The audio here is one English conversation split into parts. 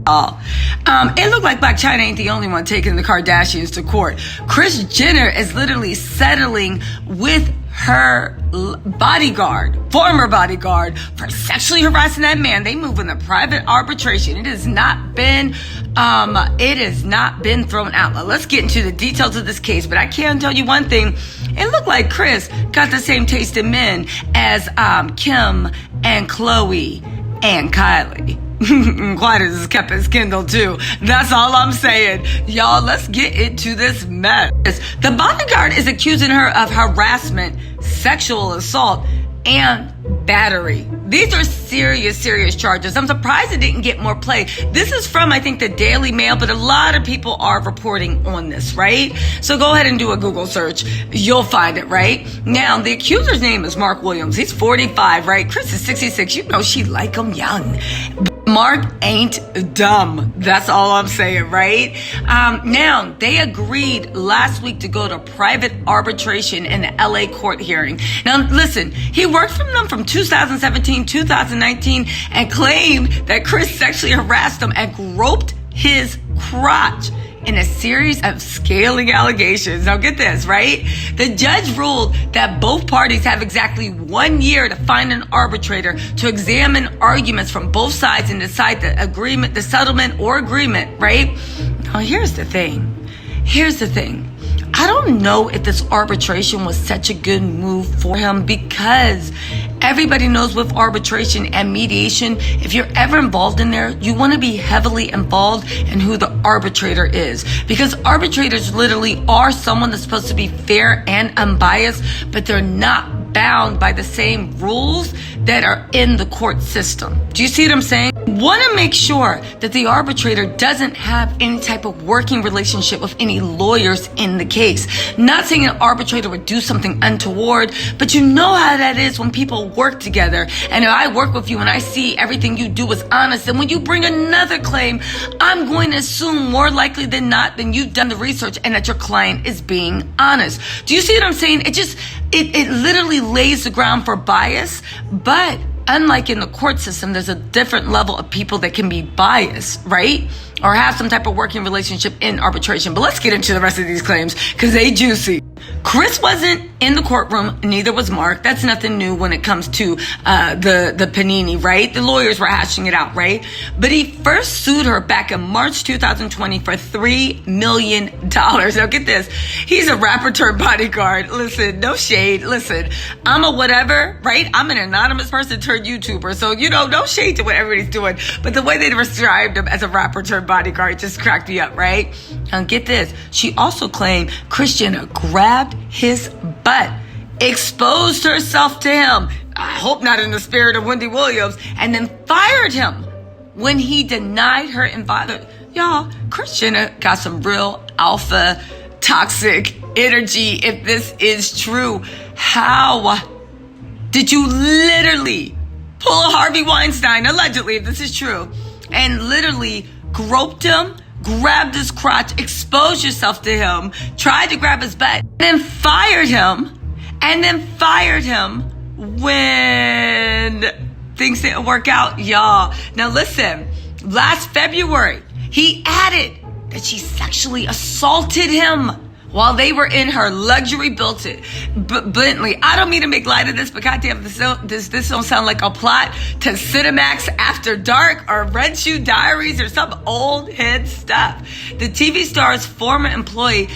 It looked like Blac Chyna ain't the only one taking the Kardashians to court. Kris Jenner is literally settling with her bodyguard, former bodyguard, for sexually harassing that man. They move in a private arbitration. It has not been thrown out. Now, let's get into the details of this case, but I can tell you one thing. It looked like Kris got the same taste in men as Kim and Khloe and Kylie. Quiet as kept his Kindle too. That's all I'm saying. Y'all, let's get into this mess. The bodyguard is accusing her of harassment, sexual assault, and battery. These are serious charges. I'm surprised it didn't get more play. This is from, I think, the Daily Mail, but a lot of people are reporting on this, right? So go ahead and do a Google search. You'll find it, right? Now, the accuser's name is Mark Williams. He's 45, right? Kris is 66. You know she like him young. Mark ain't dumb. That's all I'm saying, right? Now, they agreed last week to go to private arbitration in the LA court hearing. Now, listen, he worked for them from 2017, 2019, and claimed that Kris sexually harassed him and groped his crotch in a series of scaling allegations. Now get this, right? The judge ruled that both parties have exactly 1 year to find an arbitrator to examine arguments from both sides and decide the settlement or agreement, right? Now here's the thing. I don't know if this arbitration was such a good move for him, because everybody knows with arbitration and mediation, if you're ever involved in there, you want to be heavily involved in who the arbitrator is, because arbitrators literally are someone that's supposed to be fair and unbiased, but they're not bound by the same rules that are in the court system. Do you see what I'm saying? Want to make sure that the arbitrator doesn't have any type of working relationship with any lawyers in the case. Not saying an arbitrator would do something untoward, but you know how that is when people work together. And if I work with you and I see everything you do is honest, and when you bring another claim, I'm going to assume more likely than not that you've done the research and that your client is being honest. Do you see what I'm saying? It literally lays the ground for bias, but unlike in the court system, there's a different level of people that can be biased, right? Or have some type of working relationship in arbitration. But let's get into the rest of these claims, because they juicy. Kris wasn't in the courtroom, neither was Mark. That's nothing new when it comes to the panini, right? The lawyers were hashing it out, right? But he first sued her back in March 2020 for $3 million. Now get this. He's a rapper turned bodyguard. Listen, no shade. Listen, I'm a whatever, right? I'm an anonymous person turned YouTuber. So, no shade to what everybody's doing. But the way they described him as a rapper turned bodyguard just cracked me up, right? Now get this. She also claimed Kris Jenner grabbed his butt, exposed herself to him, I hope not in the spirit of Wendy Williams, and then fired him when he denied her invitation. Y'all, Kris Jenner got some real alpha toxic energy. If this is true, how did you literally pull a Harvey Weinstein, allegedly, if this is true, and literally groped him, grabbed his crotch, exposed yourself to him, tried to grab his butt, and then fired him when things didn't work out, y'all. Now listen, last February, he added that she sexually assaulted him while they were in her luxury Bentley. I don't mean to make light of this, but goddamn, this don't sound like a plot to Cinemax After Dark or Red Shoe Diaries or some old head stuff. The TV star's former employee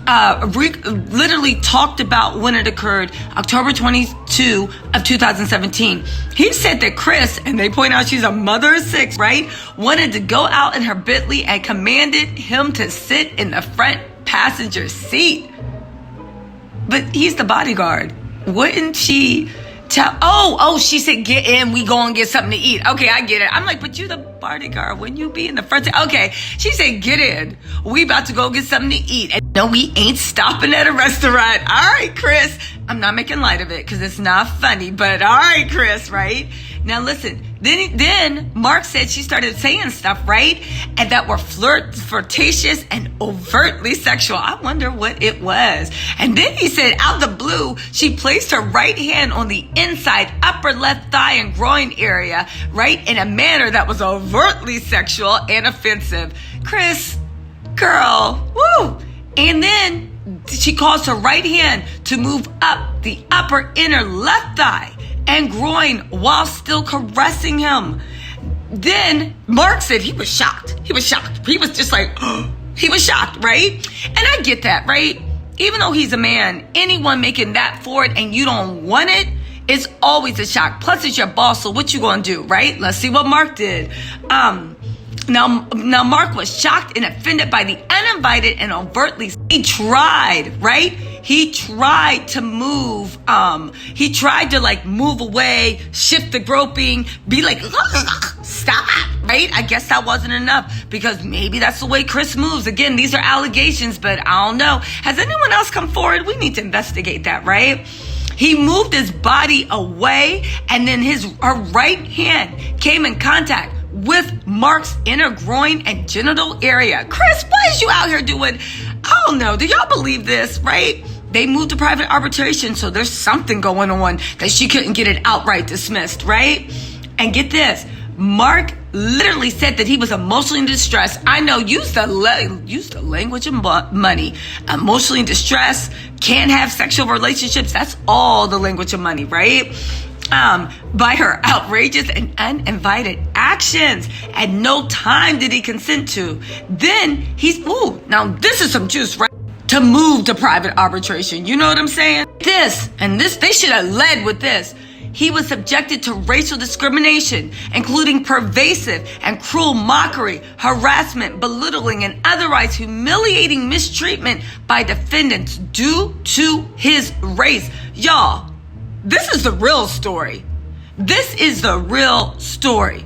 literally talked about when it occurred, October 22 of 2017. He said that Kris, and they point out she's a mother of 6, right, wanted to go out in her Bentley and commanded him to sit in the front passenger seat. But he's the bodyguard. Wouldn't she tell? Oh, she said, get in, we go and get something to eat. Okay, I get it. I'm like, but you the bodyguard, wouldn't you be in the front? Okay, she said, get in, we about to go get something to eat. And no, we ain't stopping at a restaurant. All right, Kris. I'm not making light of it because it's not funny, but all right, Kris, right? Now listen, then Mark said she started saying stuff, right? And that were flirtatious and overtly sexual. I wonder what it was. And then he said, out of the blue, she placed her right hand on the inside upper left thigh and groin area, right? In a manner that was overtly sexual and offensive. Kris, girl, woo! And then she caused her right hand to move up the upper inner left thigh and groin while still caressing him. Then Mark said he was shocked. He was shocked. He was just like, he was shocked, right? And I get that, right? Even though he's a man, anyone making that forward and you don't want it, it's always a shock. Plus, it's your boss, so what you gonna do, right? Let's see what Mark did. Now Mark was shocked and offended by the uninvited and overtly. He tried, right? He tried to move. He tried to like move away, shift the groping, be like, stop, right? I guess that wasn't enough because maybe that's the way Kris moves. Again, these are allegations, but I don't know. Has anyone else come forward? We need to investigate that, right? He moved his body away and then her right hand came in contact with Mark's inner groin and genital area. Kris, what is you out here doing? I don't know. Do y'all believe this, right? They moved to private arbitration, so there's something going on that she couldn't get it outright dismissed, right? And get this. Mark literally said that he was emotionally distressed. I know, use the language of money. Emotionally distressed, can't have sexual relationships. That's all the language of money, right? By her outrageous and uninvited actions. At no time did he consent to. Then now this is some juice, right? To move to private arbitration. You know what I'm saying? They should have led with this. He was subjected to racial discrimination, including pervasive and cruel mockery, harassment, belittling, and otherwise humiliating mistreatment by defendants due to his race. Y'all, this is the real story. This is the real story.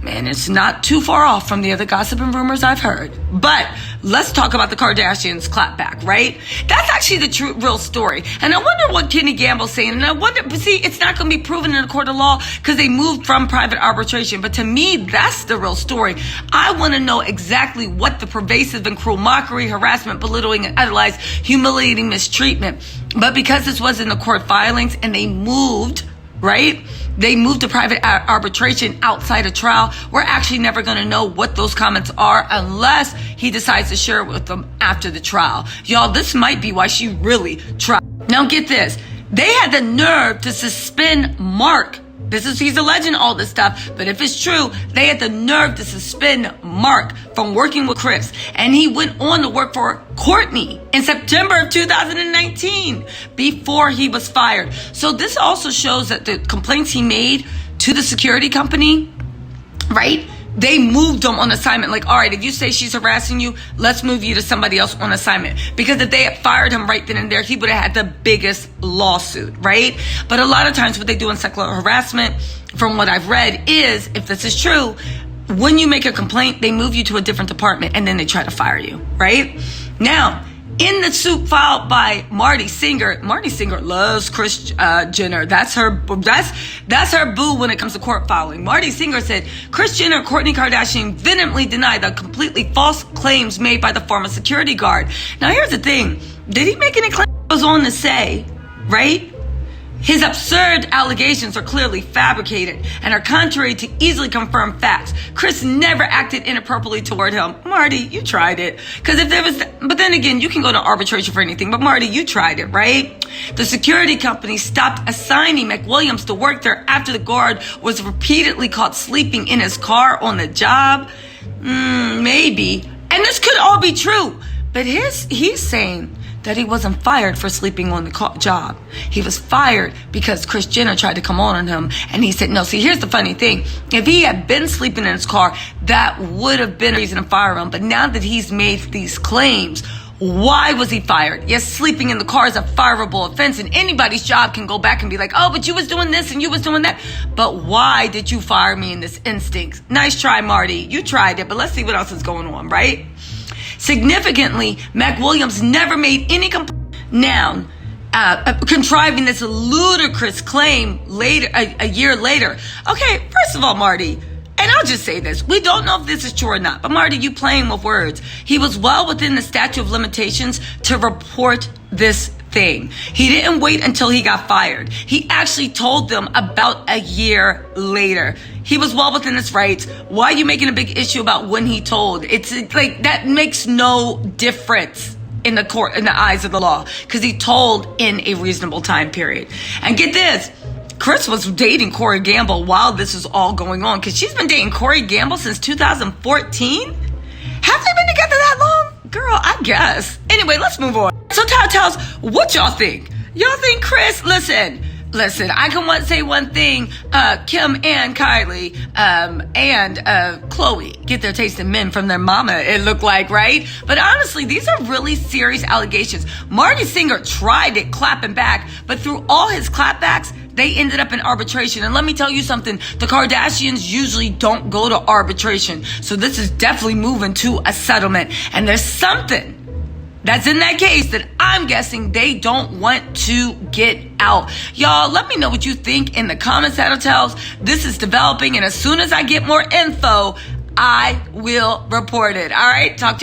Man, it's not too far off from the other gossip and rumors I've heard. But let's talk about the Kardashians' clapback, right? That's actually the real story. And I wonder what Kenny Gamble's saying. And I wonder, but see, it's not going to be proven in a court of law because they moved from private arbitration. But to me, that's the real story. I want to know exactly what the pervasive and cruel mockery, harassment, belittling, and otherwise humiliating mistreatment. But because this was in the court filings and they moved, right? They moved to private arbitration outside of trial. We're actually never going to know what those comments are unless he decides to share it with them after the trial. Y'all, this might be why she really tried. Now get this. They had the nerve to suspend Mark. He's alleging all this stuff, but if it's true, they had the nerve to suspend Mark from working with Kris. And he went on to work for KOURTNEY in September of 2019 before he was fired. So this also shows that the complaints he made to the security company, right? They moved him on assignment. Like, all right, if you say she's harassing you, let's move you to somebody else on assignment. Because if they had fired him right then and there, he would have had the biggest lawsuit, right? But a lot of times what they do in sexual harassment, from what I've read, is, if this is true, when you make a complaint, they move you to a different department and then they try to fire you, right? Now, in the suit filed by Marty Singer loves Kris Jenner. That's her boo when it comes to court filing. Marty Singer said Kris Jenner and Kourtney Kardashian vehemently denied the completely false claims made by the former security guard. Now here's the thing. Did he make any claims? He goes on to say, right? His absurd allegations are clearly fabricated and are contrary to easily confirmed facts. Kris never acted inappropriately toward him. Marty, you tried it. But then again, you can go to arbitration for anything. But Marty, you tried it, right? The security company stopped assigning McWilliams to work there after the guard was repeatedly caught sleeping in his car on the job. Maybe. And this could all be true. But he's saying that he wasn't fired for sleeping on the job. He was fired because Kris Jenner tried to come on him, and he said no. See, here's the funny thing. If he had been sleeping in his car, that would have been a reason to fire him. But now that he's made these claims, why was he fired? Yes, sleeping in the car is a fireable offense, and anybody's job can go back and be like, oh, but you was doing this and you was doing that. But why did you fire me in this instance? Nice try, Marty. You tried it, but let's see what else is going on, right? Significantly, McWilliams never made any complaint. Now, contriving this ludicrous claim later, a year later. Okay, first of all, Marty, and I'll just say this, we don't know if this is true or not, but Marty, you playing with words. He was well within the statute of limitations to report this thing. He didn't wait until he got fired. He actually told them about a year later. He was well within his rights. Why are you making a big issue about when he told? It's like, that makes no difference in the court, in the eyes of the law, because he told in a reasonable time period. And get this, Kris was dating Corey Gamble while this was all going on, because she's been dating Corey Gamble since 2014. Have they been together that long? Girl, I guess. Anyway, let's move on. So Tattle Tells, what y'all think? Y'all think Kris, listen, I can say one thing, Kim and Kylie, and Khloe get their taste in men from their mama, it looked like, right? But honestly, these are really serious allegations. Marty Singer tried it, clapping back, but through all his clapbacks, they ended up in arbitration. And let me tell you something, the Kardashians usually don't go to arbitration. So this is definitely moving to a settlement. And there's something that's in that case that I'm guessing they don't want to get out. Y'all, let me know what you think in the comments, Tattle Tells. This is developing, and as soon as I get more info, I will report it. All right, talk to you.